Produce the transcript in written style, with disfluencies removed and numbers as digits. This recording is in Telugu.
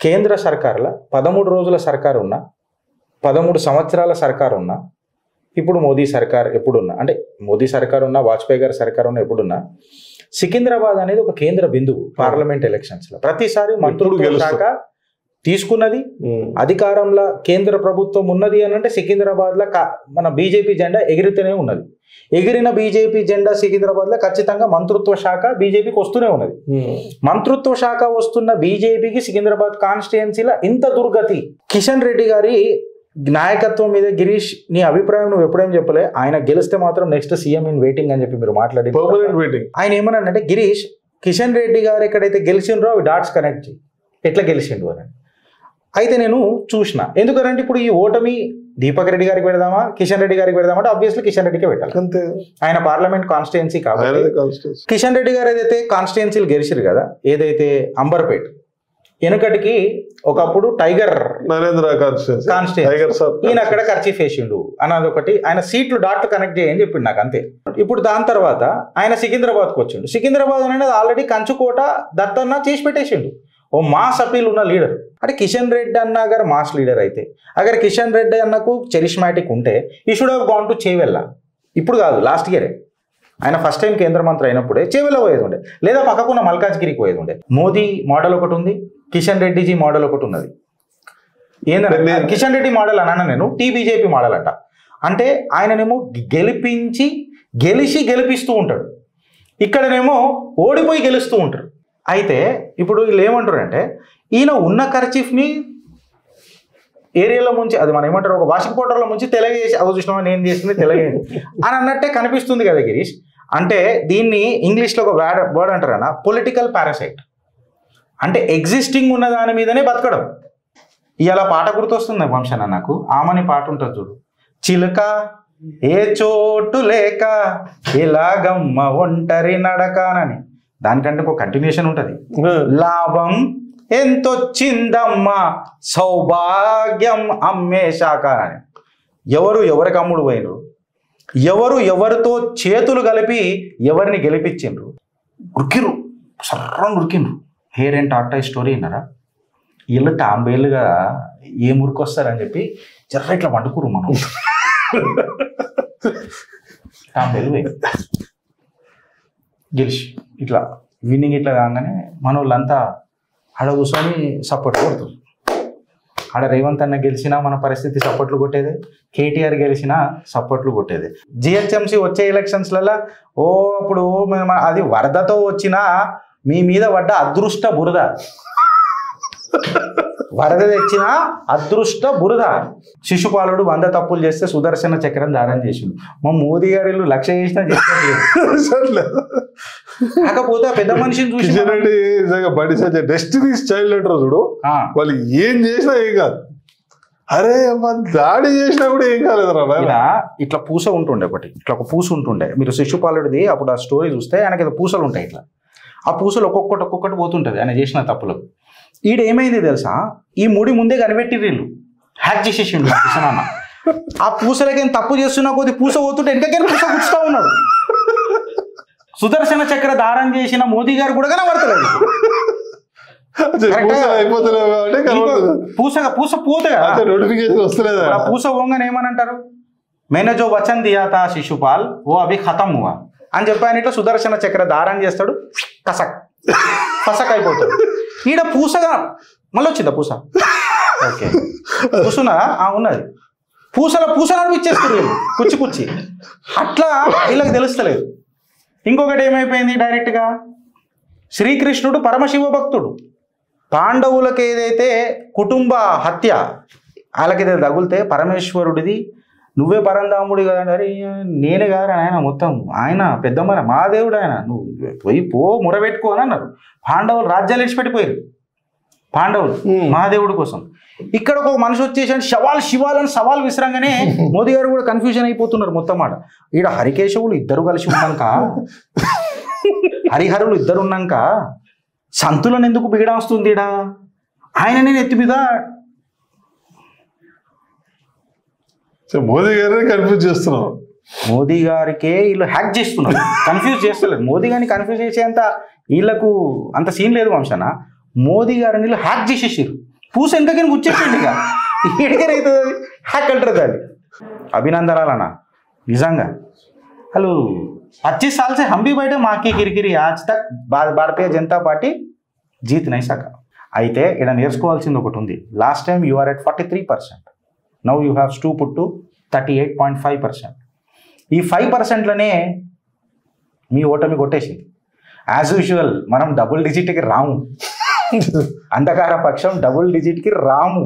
కేంద్ర సర్కార్ల 13 రోజుల సర్కారు ఉన్నా, 13 సంవత్సరాల సర్కారు ఉన్నా, ఇప్పుడు మోదీ సర్కార్ ఎప్పుడున్నా, అంటే మోదీ సర్కార్ ఉన్నా, వాజ్పేయి గారి సర్కార్ ఉన్నా ఎప్పుడున్నా, సికింద్రాబాద్ అనేది ఒక కేంద్ర బిందువు పార్లమెంట్ ఎలక్షన్స్లో. ప్రతిసారి మంత్రులు శాఖ తీసుకున్నది, అధికారంలో కేంద్ర ప్రభుత్వం ఉన్నది అని అంటే సికింద్రాబాద్లో మన బీజేపీ జెండా ఎగిరితేనే ఉన్నది. ఎగిరిన బీజేపీ జెండా సికింద్రాబాద్లో ఖచ్చితంగా మంత్రిత్వ శాఖ బీజేపీకి వస్తూనే ఉన్నది. మంత్రిత్వ శాఖ వస్తున్న బీజేపీకి సికింద్రాబాద్ కాన్స్టిట్యుయెన్సీలో ఇంత దుర్గతి. కిషన్ రెడ్డి గారి నాయకత్వం మీద గిరీష్, నీ అభిప్రాయం నువ్వు ఎప్పుడేం చెప్పలే, ఆయన గెలిస్తే మాత్రం నెక్స్ట్ సీఎం ఇన్ వెయిటింగ్ అని చెప్పి మీరు మాట్లాడి ఆయన ఏమన్నాడంటే, గిరీష్ కిషన్ రెడ్డి గారు ఎక్కడైతే గెలిచిండ్రో అవి డాట్స్ కనెక్ట్ చేయి, ఎట్లా గెలిచిండు అని. అయితే నేను చూసిన, ఎందుకంటే ఇప్పుడు ఈ ఓటమి దీపక్ రెడ్డి గారికి పెడదామా కిషన్ రెడ్డి గారికి పెడదామా అంటే ఆబ్వియస్లీ కిషన్ రెడ్డికే పెట్టాలి, ఆయన పార్లమెంట్ కాన్స్టిట్యుయెన్సీ కాబట్టి. కిషన్ రెడ్డి గారు ఏదైతే కాన్స్టిట్యుయెన్సీలు గెలిచిరు కదా, ఏదైతే అంబర్పేట్ వెనుకటికి ఒకప్పుడు టైగర్ నరేంద్ర కాన్స్టిట్యుయెన్సీ, ఈయన అక్కడ ఖర్చీఫ్ వేసిండు అన్నది ఒకటి, ఆయన సీట్లు డాట్ కనెక్ట్ చేయని చెప్పిండు నాకు అంతే. ఇప్పుడు దాని తర్వాత ఆయన సికింద్రాబాద్కి వచ్చిండు. సికింద్రాబాద్ అనేది ఆల్రెడీ కంచుకోట దత్తన్న చేసి పెట్టేసిండు, ఓ మాస్ అపీల్ ఉన్న లీడర్. అంటే కిషన్ రెడ్డి అన్న గారు మాస్ లీడర్ అయితే, అగర్ కిషన్ రెడ్డి అన్నకు చరిష్మాటిక్ ఉంటే ఈ should have gone to Chevella. ఇప్పుడు కాదు, లాస్ట్ ఇయరే ఆయన ఫస్ట్ టైం కేంద్ర మంత్రి అయినప్పుడే చేవెళ్ళ పోయేది ఉండే, లేదా పక్కకున్న మల్కాజ్గిరికి పోయేది ఉండే. మోదీ మోడల్ ఒకటి ఉంది, కిషన్ రెడ్డిజీ మోడల్ ఒకటి ఉన్నది. ఏంటంటే కిషన్ రెడ్డి మోడల్ అన్నా నేను టీబీజేపీ మోడల్ అంట. అంటే ఆయననేమో గెలిపిస్తూ ఉంటాడు, ఇక్కడనేమో ఓడిపోయి గెలుస్తూ ఉంటారు. అయితే ఇప్పుడు వీళ్ళు ఏమంటారు అంటే, ఈయన ఉన్న కర్చీఫ్ని ఏరియాలో ముంచి, అది మనం ఏమంటారు, ఒక వాషింగ్ పౌడర్లో ముంచి తెలగేసి, అవి చూసినా నేను చేసింది తెలగేది అని అన్నట్టే కనిపిస్తుంది కదా గిరీష్. అంటే దీన్ని ఇంగ్లీష్లో ఒక వర్డ్ అంటారన్న, పొలిటికల్ పారాసైట్. అంటే ఎగ్జిస్టింగ్ ఉన్న దాని మీదనే బతకడం. ఇవాళ పాట గుర్తొస్తుంది వంశన నాకు, ఆమని పాట ఉంటుంది చూడు, చిలుక ఏ చోటు లేక ఇలాగమ్మ ఒంటరి నడకానని, దానికంటే ఒక కంటిన్యూషన్ ఉంటుంది. లాభం ఎంతొచ్చిందమ్మా సౌభాగ్యం అమ్మేశాక అని. ఎవరికి అమ్ముడు పోయినరు, ఎవరితో చేతులు కలిపి ఎవరిని గెలిపించిండ్రు, ఉరికిరు సర్రం ఉరికిండ్రు. హెయిర్ అండ్ టార్టాయిస్ స్టోరీ విన్నారా? వీళ్ళు తాంబేళ్ళుగా ఏ మురికొస్తారని చెప్పి జర్ర ఇట్లా వండుకురు మనం. తాంబేలు గెలిచి ఇట్లా విన్నింగ్ ఇట్లా కాగానే మన వాళ్ళంతా ఆడ కూర్చొని సపోర్ట్ కొడుతుంది. ఆడ రేవంత్ అన్న గెలిచినా మన పరిస్థితి సపోర్ట్లు కొట్టేదే, కేటీఆర్ గెలిచినా సపోర్ట్లు కొట్టేదే. జిహెచ్ఎంసీ వచ్చే ఎలక్షన్స్లలో అప్పుడు అది వరదతో వచ్చినా మీ మీద పడ్డ అదృష్ట బురద, వరద తెచ్చిన అదృష్ట బురద. శిశుపాలుడు 100 తప్పులు చేస్తే సుదర్శన చక్రం దానం చేసిండు. మా మోదీ గారు 1,00,000 చేసినా చేసుకోలేదు. కాకపోతే పెద్ద మనిషిని చూసి డెస్టినీస్ చైల్డ్ అంటారు చూడు, వాళ్ళు ఏం చేసినా ఏం కాదు. అరే దాడి చేసినా కూడా ఏం కాలేదు. ఇట్లా పూస ఉంటుండే, ఒకటి ఇట్లా ఒక పూస ఉంటుండే. మీరు శిశుపాలుడిది అప్పుడు ఆ స్టోరీ చూస్తే ఆయనకి పూసలు ఉంటాయి ఇట్లా, ఆ పూసలు ఒక్కొక్కటి పోతుంటుంది ఆయన చేసిన తప్పులకు. ఈడ ఏమైంది తెలుసా, ఈ ముడి ముందే కనిపెట్టి వీళ్ళు హ్యాక్ చేసేసిండు కిషన్ అన్న. ఆ పూసలకేం తప్పు చేస్తున్నా కొద్ది పూస పోతుంటే వెనకకైనా పూస కూర్చుతా ఉన్నాడు. సుదర్శన చక్ర దారం చేసిన మోదీ గారు కూడా కనబడతలేదు. పూస పోతే పూస పోగానే ఏమని मैंने जो वचन दिया था शिशुपाल वो अभी खत्म हुआ అని చెప్పి ఆయన ఇట్లా సుదర్శన చక్ర దారం చేస్తాడు, కసక్ అయిపోతాడు. ఈడ పూసగా మళ్ళీ వచ్చిందా పూస? ఓకే పూసునా ఉన్నది, పూస నడిపించేస్తారు కుచ్చి. అట్లా వీళ్ళకి తెలుస్తలేదు. ఇంకొకటి ఏమైపోయింది, డైరెక్ట్గా శ్రీకృష్ణుడు పరమశివ భక్తుడు, పాండవులకి ఏదైతే కుటుంబ హత్య వాళ్ళకి తగులితే పరమేశ్వరుడిది నువ్వే పరంధాముడి కదా అని, నేనే కాదు ఆయన మొత్తం, ఆయన పెద్దమ్మ మా దేవుడు, ఆయన నువ్వు పోయి మురబెట్టుకో అని అన్నారు. పాండవులు రాజ్యాలు ఇడిచిపెట్టిపోయారు, పాండవులు మహాదేవుడి కోసం. ఇక్కడ ఒక మనిషి వచ్చేసి శివాలని సవాల్ విసరంగానే మోదీ గారు కూడా కన్ఫ్యూజన్ అయిపోతున్నారు మొత్తం మాట. ఈడ హరికేశవులు ఇద్దరు కలిసి ఉన్నాక, హరిహరులు ఇద్దరు ఉన్నాక సంతులను ఎందుకు బిగడం వస్తుంది? ఈడ ఆయన నేను ఎత్తి మీద మోదీ గారిని కన్ఫ్యూజ్ చేస్తున్నారు. మోదీ గారికే వీళ్ళు హ్యాక్ చేస్తున్నారు, కన్ఫ్యూజ్ చేస్తలేదు. మోదీ గారిని కన్ఫ్యూజ్ చేసేంత వీళ్ళకు అంత సీన్ లేదు వంశన. మోదీ గారిని వీళ్ళు హ్యాక్ చేసేసారు. పూస వెనకకి గుచ్చేసింది ఇక ఎడికరైతుంది హ్యాక్ అంటారు దాన్ని. అభినందనాలన్నా నిజంగా. హలో 25 साल से हम भी बैठे माँ की किरकिरी आज तक భారతీయ జనతా పార్టీ జీత్ నై సకా. అయితే ఇక్కడ నేర్చుకోవాల్సింది ఒకటి ఉంది. Last time you are at 43%, now you have stooped to 38.5%. ఈ 5%లోనే మీ ఓటమి కొట్టేసింది. యాజ్ యూజువల్ మనం డబుల్ డిజిట్కి రాము, అంధకార పక్షం డబుల్ డిజిట్కి రాము.